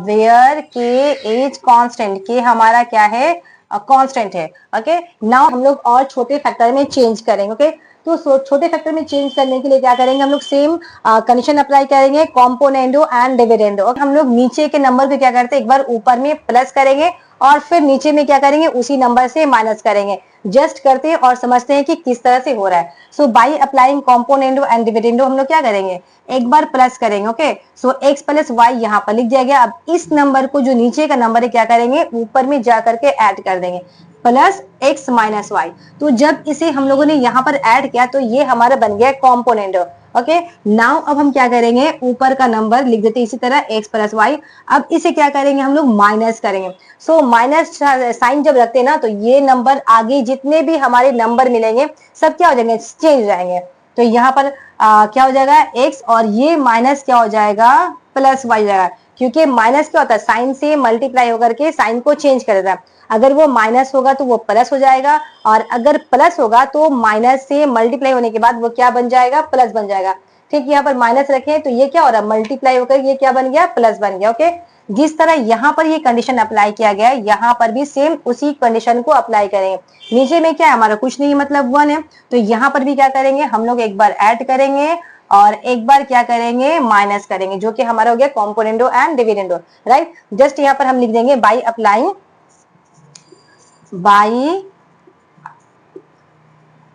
वेयर के इज कांस्टेंट, के हमारा क्या है, कांस्टेंट है, ओके। नाउ हम लोग और छोटे फैक्टर में चेंज करेंगे, ओके। तो छोटे फैक्टर में चेंज करने के लिए क्या करेंगे, हम लोग सेम कंडीशन अप्लाई करेंगे, कॉम्पोनेंडो एंड डिविडेंडो। हम लोग नीचे के नंबर को क्या करते हैं, एक बार ऊपर में प्लस करेंगे और फिर नीचे में क्या करेंगे, उसी नंबर से माइनस करेंगे। जस्ट करते हैं और समझते हैं कि किस तरह से हो रहा है। So by applying componendo and dividendo हम लोग क्या करेंगे, एक बार प्लस करेंगे, okay. So x plus y यहाँ पर लिख दिया गया। अब इस नंबर को जो नीचे का नंबर है क्या करेंगे, ऊपर में जा करके ऐड कर देंगे, प्लस एक्स माइनस वाई। तो जब इसे हम लोगों ने यहाँ पर ऐड किया तो ये हमारा बन गया कॉम्पोनेंट, ओके। नाउ अब हम क्या करेंगे, ऊपर का नंबर लिख देते हैं इसी तरह एक्स प्लस वाई। अब इसे क्या करेंगे, हम लोग माइनस करेंगे। सो माइनस साइन जब रखते हैं ना, तो ये नंबर आगे जितने भी हमारे नंबर मिलेंगे सब क्या हो जाएंगे, चेंज हो जाएंगे। तो यहाँ पर क्या हो जाएगा, एक्स और ये माइनस क्या हो जाएगा, प्लस वाई जाएगा, क्योंकि माइनस क्या होता है, साइन से मल्टीप्लाई होकर के साइन को चेंज कर देता है। अगर वो माइनस होगा तो वो प्लस हो जाएगा, और अगर प्लस होगा तो माइनस से मल्टीप्लाई होने के बाद वो क्या बन जाएगा, प्लस बन जाएगा। ठीक, यहाँ पर माइनस रखें तो ये क्या हो रहा है, मल्टीप्लाई होकर ये क्या बन गया, प्लस बन गया, ओके। जिस तरह यहाँ पर ये कंडीशन अप्लाई किया गया है, यहाँ पर भी सेम उसी कंडीशन को अप्लाई करेंगे। नीचे में क्या है, हमारा कुछ नहीं मतलब 1 है, तो यहाँ पर भी क्या करेंगे, हम लोग एक बार ऐड करेंगे और एक बार क्या करेंगे, माइनस करेंगे, जो कि हमारा हो गया componendo and dividendo, right. Just यहाँ पर हम लिख देंगे बाय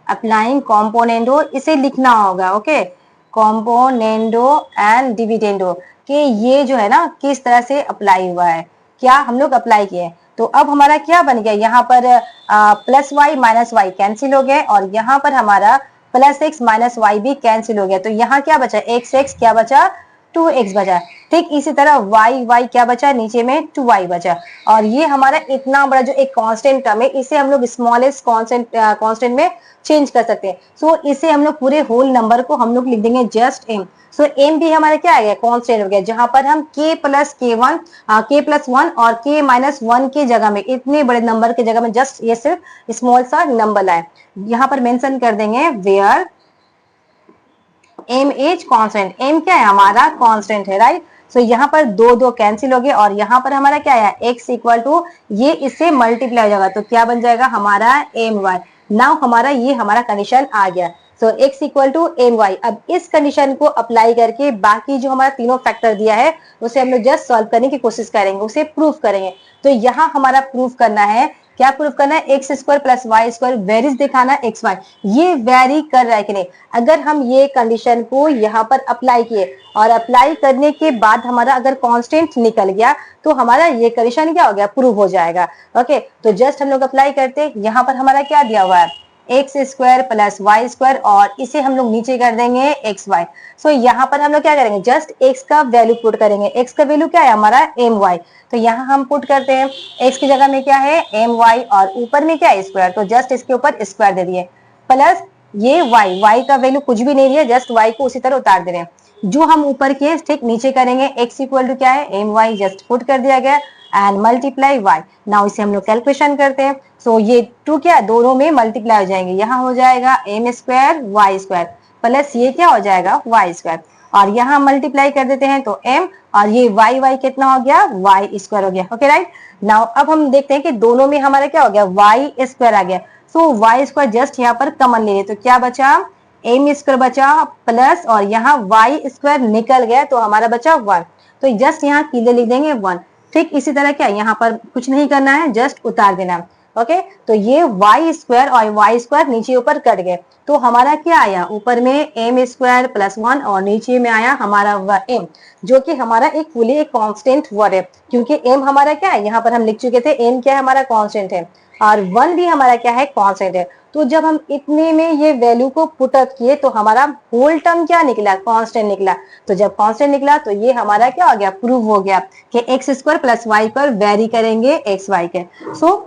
अप्लाइंग कॉम्पोनेंडो, इसे लिखना होगा, ओके, कॉम्पोनेंडो एंड डिविडेंडो, कि ये जो है ना किस तरह से अप्लाई हुआ है, क्या हम लोग अप्लाई किए। तो अब हमारा क्या बन गया, यहाँ पर plus y minus y cancel हो गए, और यहाँ पर हमारा प्लस एक्स माइनस वाई भी कैंसिल हो गया। तो यहाँ क्या बचा, एक्स एक्स क्या बचा, 2x बचा। ठीक इसी तरह y y क्या बचा, नीचे में 2y बचा। और ये हमारा इतना बड़ा जो एक कांस्टेंट टर्म है, इसे हम लोग स्मॉलेस्ट कांस्टेंट में चेंज कर सकते हैं। सो इसे हम लोग पूरे होल नंबर को हम लोग लिख देंगे जस्ट m। सो m भी हमारा क्या आ गया, कांस्टेंट हो गया, जहां पर हम k प्लस वन और k माइनस 1 के जगह में, इतने बड़े नंबर के जगह में जस्ट ये सिर्फ स्मॉल सा नंबर लाए। यहाँ पर मेंशन कर देंगे where m is constant, m क्या है, हमारा कांस्टेंट है, राइट। सो यहाँ पर दो दो कैंसिल हो गए, और यहाँ पर हमारा क्या है, x इक्वल टू ये इससे मल्टीप्लाई हो जाएगा, तो क्या बन जाएगा हमारा एम वाई। नाउ हमारा ये हमारा कंडीशन आ गया। So x equal to m y. अब इस कंडीशन को अप्लाई करके बाकी जो हमारा तीनों फैक्टर दिया है उसे हम लोग जस्ट सॉल्व करने की कोशिश करेंगे, उसे प्रूफ करेंगे। तो यहाँ हमारा प्रूफ करना है, क्या प्रूफ करना है, x square plus y square varies दिखाना एक्स वाई, ये वेरी कर रहा है कि नहीं। अगर हम ये कंडीशन को यहाँ पर अप्लाई किए और अप्लाई करने के बाद हमारा अगर कांस्टेंट निकल गया तो हमारा ये कंडीशन क्या हो गया, प्रूव हो जाएगा। ओके, तो जस्ट हम लोग अप्लाई करते, यहाँ पर हमारा क्या दिया हुआ है, x square plus y square, और इसे हम लोग नीचे कर देंगे एक्स वाई। सो यहाँ पर हम लोग क्या करेंगे, जस्ट एक्स का वैल्यू पुट करेंगे। एक्स का वैल्यू क्या है हमारा, एम वाई। तो यहाँ हम पुट करते हैं, एक्स की जगह में क्या है, एम वाई, और ऊपर में क्या है, स्क्वायर। तो जस्ट इसके ऊपर स्क्वायर दे दिए, प्लस ये वाई, वाई का वैल्यू कुछ भी नहीं दिया, जस्ट वाई को उसी तरह उतार दे रहे हैं। जो हम ऊपर किए ठीक नीचे करेंगे, एक्स इक्वल टू क्या है, एम वाई, जस्ट पुट कर दिया गया, एंड मल्टीप्लाई वाई। नाउ इसे हम लोग कैलकुलेशन करते हैं। सो ये टू क्या दोनों में मल्टीप्लाई हो जाएंगे, यहाँ हो जाएगा m square y square, plus ये क्या हो जाएगा, वाई स्क्वायर, और यहाँ मल्टीप्लाई कर देते हैं तो m, और ये वाई वाई कितना हो गया, वाई स्क्वायर हो गया। Okay right. नाउ अब हम देखते हैं कि दोनों में हमारा क्या हो गया, वाई स्क्वायर आ गया। सो वाई स्क्वायर जस्ट यहाँ पर कमन ले लिए, तो क्या बचा, एम स्क्वायर बचा, प्लस और यहाँ वाई स्क्वायर निकल गया तो हमारा बचा 1। तो जस्ट यहाँ क्लियर लिख देंगे 1। ठीक इसी तरह क्या यहाँ पर कुछ नहीं करना है, जस्ट उतार देना है। ओके, तो ये वाई स्क्वायर और वाई स्क्वायर नीचे ऊपर कट गए, तो हमारा क्या आया, ऊपर में एम स्क्वायर प्लस 1 और नीचे में आया हमारा एम, जो कि हमारा एक फुली एक कांस्टेंट वर्ड है, क्योंकि एम हमारा क्या है, यहाँ पर हम लिख चुके थे एम क्या है हमारा कांस्टेंट है, और 1 भी हमारा क्या है, कांस्टेंट है। तो जब हम इतने में ये वैल्यू को पुट अप किए तो हमारा होल टर्म क्या निकला, कांस्टेंट निकला। तो जब कांस्टेंट निकला तो ये हमारा क्या हो गया, प्रूव हो गया कि एक्स स्क्वायर प्लस वाई पर वेरी करेंगे एक्स वाई के। सो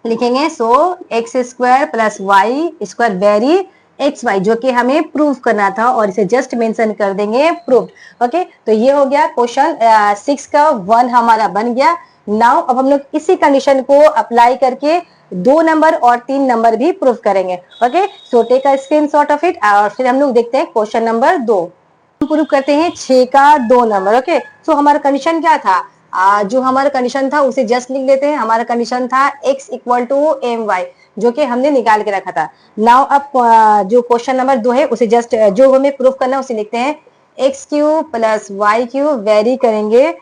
लिखेंगे, so x square plus y square vary x y, जो कि हमें प्रूव करना था, और इसे जस्ट मेंशन कर देंगे प्रूव्ड। ओके, तो ये हो गया क्वेश्चन 6 का 1 हमारा बन गया। नाउ अब हम लोग इसी कंडीशन को अप्लाई करके 2 नंबर और 3 नंबर भी प्रूव करेंगे। Okay, so take a screenshot of it, और फिर हम लोग देखते हैं क्वेश्चन नंबर 2। प्रूव करते हैं 6 का 2 नंबर। ओके, सो हमारा कंडीशन क्या था, जो हमारा कंडीशन था उसे जस्ट लिख लेते हैं। हमारा कंडीशन था x equal to m y, जो कि हमने निकाल के रखा था। नाउ अब जो क्वेश्चन नंबर 2 है उसे जस्ट जो हमें प्रूफ करना है उसे लिखते हैं, x cube plus y cube vary करेंगे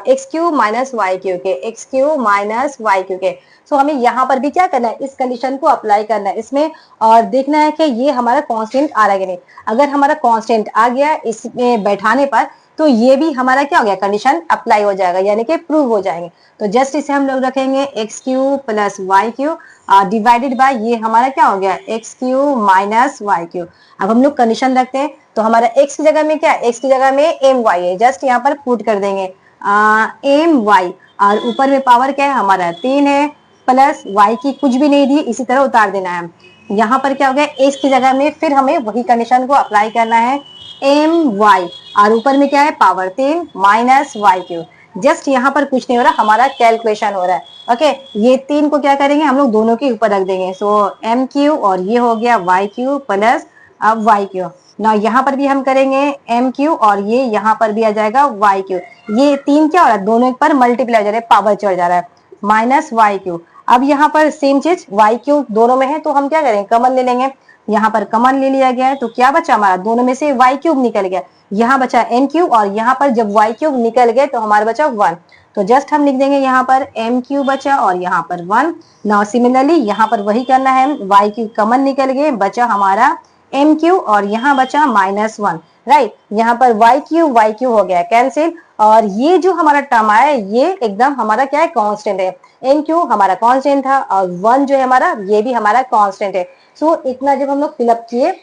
x cube minus y cube के, x cube minus y cube के। सो हमें यहाँ पर भी क्या करना है, इस कंडीशन को अप्लाई करना है इसमें, और देखना है कि ये हमारा कांस्टेंट आ रहा है कि नहीं। अगर हमारा कांस्टेंट आ गया इसमें बैठाने पर तो ये भी हमारा क्या हो गया, कंडीशन अप्लाई हो जाएगा, यानी कि प्रूव हो जाएंगे। तो जस्ट इसे हम लोग रखेंगे x cube plus y cube divided by ये हमारा क्या हो गया, x cube minus y cube. अब हम लोग कंडीशन रखते हैं, तो हमारा एक्स की जगह में क्या, एक्स की जगह में एम वाई है, जस्ट यहाँ पर पुट कर देंगे एम वाई, और ऊपर में पावर क्या है हमारा 3 है, प्लस वाई की कुछ भी नहीं दी, इसी तरह उतार देना है। यहाँ पर क्या हो गया, एक्स की जगह में फिर हमें वही कंडीशन को अप्लाई करना है, एम वाई, और ऊपर में क्या है power 3 minus y cube. Just यहाँ पर कुछ नहीं हो रहा, हमारा कैलकुलेशन हो रहा है। ओके, ये 3 को क्या करेंगे हम लोग दोनों के ऊपर रख देंगे, सो एम क्यूब और ये हो गया वाई क्यूब प्लस अब वाई क्यूब। ना यहाँ पर भी हम करेंगे एम क्यूब और ये यहाँ पर भी आ जाएगा वाई क्यूब। ये 3 क्या हो रहा है, दोनों पर मल्टीप्लाई हो जा रहा है, पावर चढ़ जा रहा है, माइनस वाई क्यूब। अब यहाँ पर सेम चीज वाई क्यूब दोनों में है, तो हम क्या करेंगे, कमन ले लेंगे। यहाँ पर कमन ले लिया गया है, तो क्या बचा हमारा, दोनों में से वाई क्यूब निकल गया, यहाँ बचा एम क्यूब, और यहाँ पर जब वाई क्यूब निकल गए तो हमारा बचा 1। तो जस्ट हम लिख देंगे यहाँ पर एम क्यूब बचा और यहाँ पर 1। नाउ सिमिलरली यहाँ पर वही करना है, वाई क्यूब कमन निकल गए, बचा हमारा एम क्यूब और यहाँ बचा -1। राइट, यहाँ पर वाई क्यूब हो गया कैंसिल, और ये जो हमारा टर्म आया ये एकदम हमारा क्या है, कांस्टेंट है। एम क्यूब हमारा कांस्टेंट था और 1 जो है हमारा ये भी हमारा कांस्टेंट है। सो इतना जब हम लोग फिलअप किए,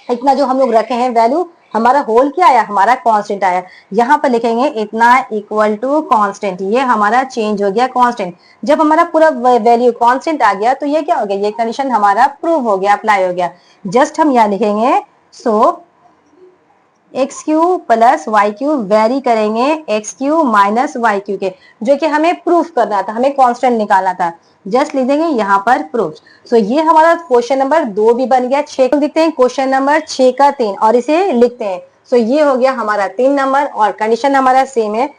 इतना जो हम लोग रखे हैं वैल्यू, हमारा होल क्या आया, हमारा कांस्टेंट आया। यहाँ पर लिखेंगे इतना इक्वल टू कांस्टेंट, ये हमारा चेंज हो गया कांस्टेंट। जब हमारा पूरा वैल्यू कांस्टेंट आ गया तो ये क्या हो गया, ये कंडीशन हमारा प्रूव हो गया, अप्लाई हो गया। जस्ट हम यहाँ लिखेंगे, so x cube plus y cube vary करेंगे x cube minus y cube के, जो कि हमें प्रूफ करना था, हमें कांस्टेंट निकालना था। जस्ट लिख देंगे यहाँ पर प्रूफ। सो ये हमारा क्वेश्चन नंबर 2 भी बन गया। 6 को लिखते हैं क्वेश्चन नंबर 6 का 3 और इसे लिखते हैं। सो ये हो गया हमारा 3 नंबर और कंडीशन हमारा सेम है।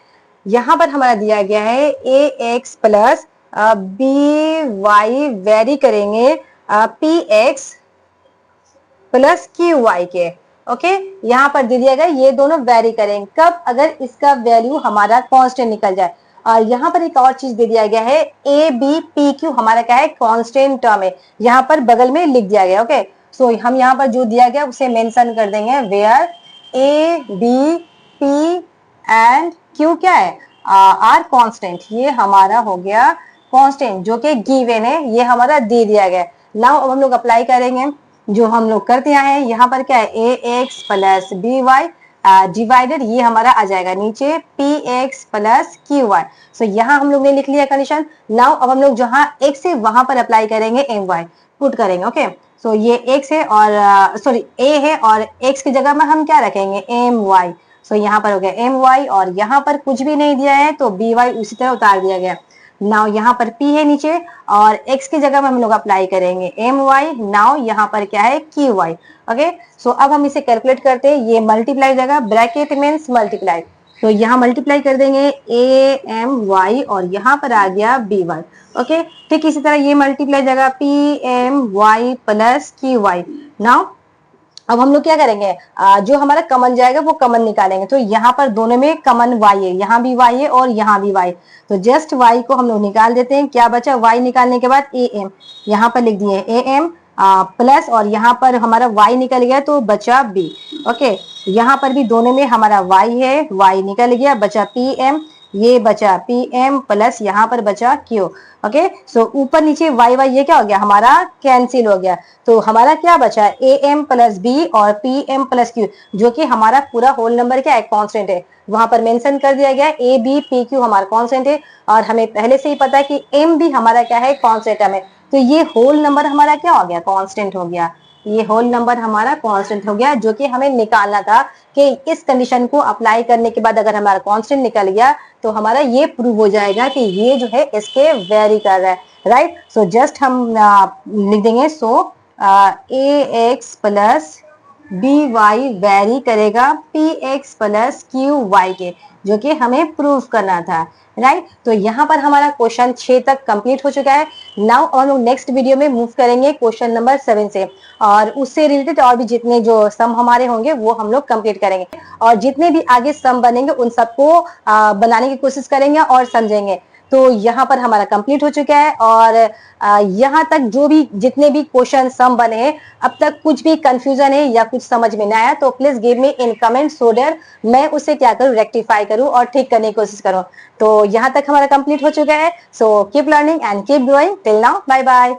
यहाँ पर हमारा दिया गया है a x plus b y vary करेंगे p x plus q y के। ओके, यहाँ पर दे दिया गया ये दोनों वेरी करेंगे कब, अगर इसका वैल्यू हमारा कांस्टेंट निकल जाए। और यहाँ पर एक और चीज दे दिया गया है, ए बी पी क्यू हमारा क्या है, कांस्टेंट टर्म है, यहाँ पर बगल में लिख दिया गया। ओके, सो हम यहाँ पर जो दिया गया उसे मेंशन कर देंगे, where a b p and q क्या है, आर कांस्टेंट। ये हमारा हो गया कांस्टेंट जो कि गिवन है, ये हमारा दे दिया गया। नाउ अब हम लोग अप्लाई करेंगे, जो हम लोग करते हैं यहाँ पर क्या है, a x plus b y divided, ये हमारा आ जाएगा नीचे p x plus q y. So यहाँ हम लोग ने लिख लिया कंडीशन। नाउ अब हम लोग जहाँ एक्स है वहां पर अप्लाई करेंगे एम वाई, पुट करेंगे। ओके, सो ये एक्स है और सॉरी ए है, और एक्स की जगह में हम क्या रखेंगे, एम वाई। सो यहाँ पर हो गया एम वाई, और यहाँ पर कुछ भी नहीं दिया है तो बी वाई उसी तरह उतार दिया गया। नाउ यहाँ पर P है नीचे, और x की जगह में हम लोग अप्लाई करेंगे एम वाई। नाउ यहाँ पर क्या है, क्यू वाई। ओके, सो अब हम इसे कैलकुलेट करते हैं, ये मल्टीप्लाई जगह ब्रैकेट मीन्स मल्टीप्लाई, तो यहाँ मल्टीप्लाई कर देंगे ए एम वाई, और यहाँ पर आ गया बी वाई। ओके, ठीक इसी तरह ये मल्टीप्लाई जगह p m y plus q y. Now अब हम लोग क्या करेंगे, जो हमारा कमन जाएगा वो कमन निकालेंगे। तो यहाँ पर दोनों में कमन y है, यहाँ भी y है और यहाँ भी y, तो जस्ट y को हम लोग निकाल देते हैं। क्या बचा, y निकालने के बाद ए एम, यहाँ पर लिख दिए ए एम प्लस, और यहाँ पर हमारा y निकल गया तो बचा b। ओके, यहाँ पर भी दोनों में हमारा y है, y निकल गया, बचा पी एम, ये बचा पी एम प्लस यहाँ पर बचा क्यू। ओके, सो ऊपर नीचे वाई वाई ये क्या हो गया, हमारा कैंसिल हो गया। तो हमारा क्या बचा, ए एम प्लस बी और पी एम प्लस क्यू, जो कि हमारा पूरा होल नंबर क्या है, कांस्टेंट है, वहां पर मेंशन कर दिया गया ए बी पी क्यू हमारा कांस्टेंट है। और हमें पहले से ही पता है कि एम भी हमारा क्या है, कांस्टेंट है। तो ये होल नंबर हमारा क्या हो गया, कांस्टेंट हो गया। ये होल नंबर हमारा कांस्टेंट हो गया, जो कि हमें निकालना था कि इस कंडीशन को अप्लाई करने के बाद अगर हमारा कांस्टेंट निकल गया तो हमारा ये प्रूव हो जाएगा कि ये जो है इसके वेरी कर रहा है। राइट, सो जस्ट हम लिख देंगे, so a x plus b y vary करेगा p x plus q y के, जो कि हमें प्रूव करना था। राइट, तो यहाँ पर हमारा क्वेश्चन 6 तक कंप्लीट हो चुका है। नाउ हम लोग नेक्स्ट वीडियो में मूव करेंगे क्वेश्चन नंबर 7 से, और उससे रिलेटेड और भी जितने जो सम हमारे होंगे वो हम लोग कंप्लीट करेंगे, और जितने भी आगे सम बनेंगे उन सबको बनाने की कोशिश करेंगे और समझेंगे। तो यहाँ पर हमारा कंप्लीट हो चुका है, और यहाँ तक जो भी जितने भी क्वेश्चन सम बने हैं, अब तक कुछ भी कंफ्यूजन है या कुछ समझ में ना आया तो please give me in comment, so that मैं उसे क्या करूँ, रेक्टिफाई करूँ और ठीक करने की कोशिश करूँ। तो यहाँ तक हमारा कंप्लीट हो चुका है। So keep learning and keep growing, till now bye bye.